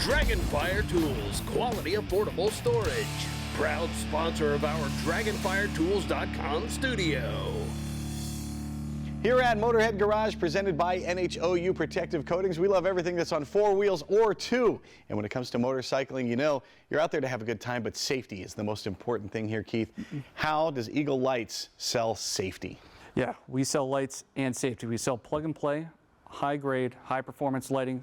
Dragonfire Tools, quality affordable storage. Proud sponsor of our DragonfireTools.com studio. Here at Motorhead Garage, presented by NHOU Protective Coatings, we love everything that's on 4 wheels or 2. And when it comes to motorcycling, you know, you're out there to have a good time, but safety is the most important thing here, Keith. How does Eagle Lights sell safety? Yeah, we sell lights and safety. We sell plug and play, high grade, high performance lighting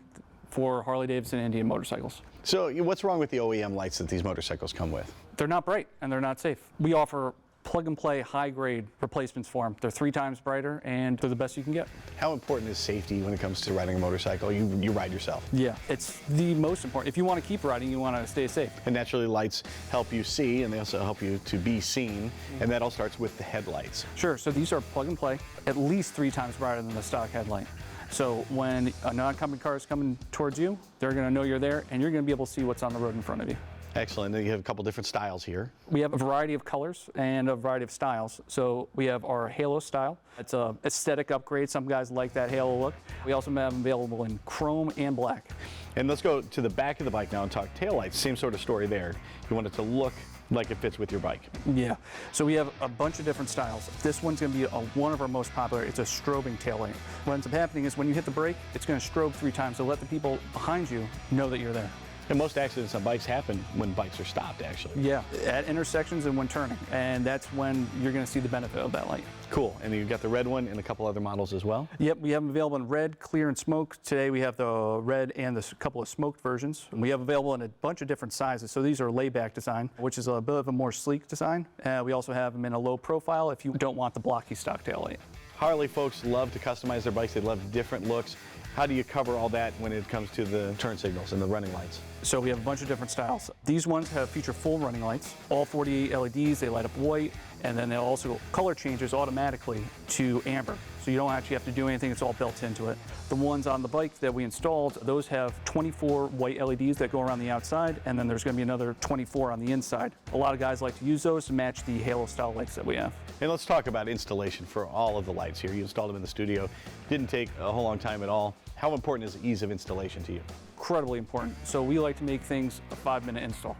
for Harley Davidson and Indian motorcycles. So what's wrong with the OEM lights that these motorcycles come with? They're not bright and they're not safe. We offer plug and play high grade replacements for them. They're 3 times brighter and they're the best you can get. How important is safety when it comes to riding a motorcycle? You ride yourself. Yeah, it's the most important. If you want to keep riding, you want to stay safe. And naturally lights help you see, and they also help you to be seen, and that all starts with the headlights. Sure, so these are plug and play, at least 3 times brighter than the stock headlight. So when an oncoming car is coming towards you, they're going to know you're there and you're going to be able to see what's on the road in front of you. Excellent. And you have a couple different styles here. We have a variety of colors and a variety of styles. So we have our Halo style. It's an aesthetic upgrade. Some guys like that Halo look. We also have them available in chrome and black. And let's go to the back of the bike now and talk taillights. Same sort of story there. You want it to look like it fits with your bike. Yeah, so we have a bunch of different styles. This one's going to be one of our most popular. It's a strobing taillight. What ends up happening is when you hit the brake, it's going to strobe 3 times to let the people behind you know that you're there. And most accidents on bikes happen when bikes are stopped, actually. Yeah, at intersections and when turning, and that's when you're going to see the benefit of that light. Cool, and you've got the red one and a couple other models as well? Yep, we have them available in red, clear, and smoke. Today we have the red and the couple of smoked versions. And we have available in a bunch of different sizes, so these are layback design, which is a bit of a more sleek design. We also have them in a low profile if you don't want the blocky stock taillight. Harley folks love to customize their bikes. They love different looks. How do you cover all that when it comes to the turn signals and the running lights? So we have a bunch of different styles. These ones feature full running lights, all 48 LEDs. They light up white, and then they'll also color changes automatically to amber. So you don't actually have to do anything, it's all built into it. The ones on the bike that we installed, those have 24 white LEDs that go around the outside, and then there's going to be another 24 on the inside. A lot of guys like to use those to match the Halo style lights that we have. And let's talk about installation for all of the lights here. You installed them in the studio. Didn't take a whole long time at all. How important is the ease of installation to you? Incredibly important. So we like to make things a 5-minute install.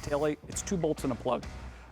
Taillight, it's 2 bolts and a plug.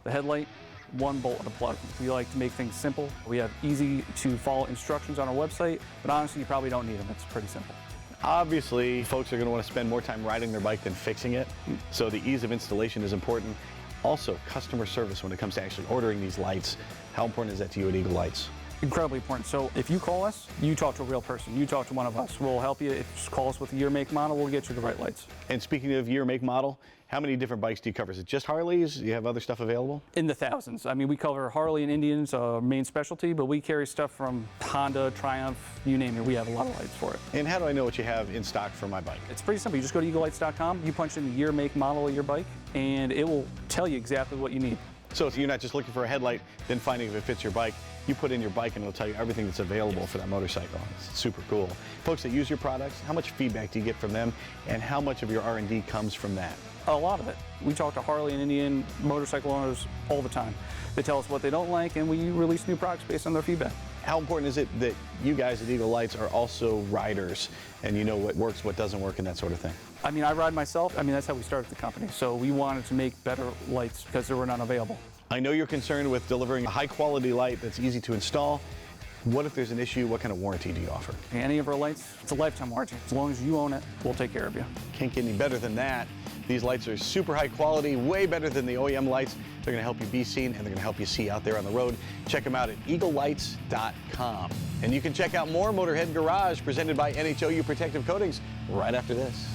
The headlight, 1 bolt and a plug. We like to make things simple. We have easy to follow instructions on our website, but honestly, you probably don't need them. It's pretty simple. Obviously, folks are going to want to spend more time riding their bike than fixing it, so the ease of installation is important. Also, customer service when it comes to actually ordering these lights. How important is that to you at Eagle Lights? Incredibly important. So if you call us, you talk to a real person. You talk to one of us. We'll help you. If you call us with a year, make, model, we'll get you the right lights. And speaking of year, make, model, how many different bikes do you cover? Is it just Harleys? Do you have other stuff available? In the thousands. I mean, we cover Harley and Indian's main specialty, but we carry stuff from Honda, Triumph, you name it. We have a lot of lights for it. And how do I know what you have in stock for my bike? It's pretty simple. You just go to eaglelights.com, you punch in the year, make, model of your bike, and it will tell you exactly what you need. So if you're not just looking for a headlight, then finding if it fits your bike, you put in your bike and it'll tell you everything that's available for that motorcycle. It's super cool. Folks that use your products, how much feedback do you get from them, and how much of your R&D comes from that? A lot of it. We talk to Harley and Indian motorcycle owners all the time. They tell us what they don't like, and we release new products based on their feedback. How important is it that you guys at Eagle Lights are also riders, and you know what works, what doesn't work, and that sort of thing? I mean, I ride myself. I mean, that's how we started the company. So we wanted to make better lights because there were none available. I know you're concerned with delivering a high-quality light that's easy to install. What if there's an issue? What kind of warranty do you offer? Any of our lights, it's a lifetime warranty. As long as you own it, we'll take care of you. Can't get any better than that. These lights are super high quality, way better than the OEM lights. They're going to help you be seen, and they're going to help you see out there on the road. Check them out at eaglelights.com. And you can check out more Motorhead Garage presented by NHOU Protective Coatings right after this.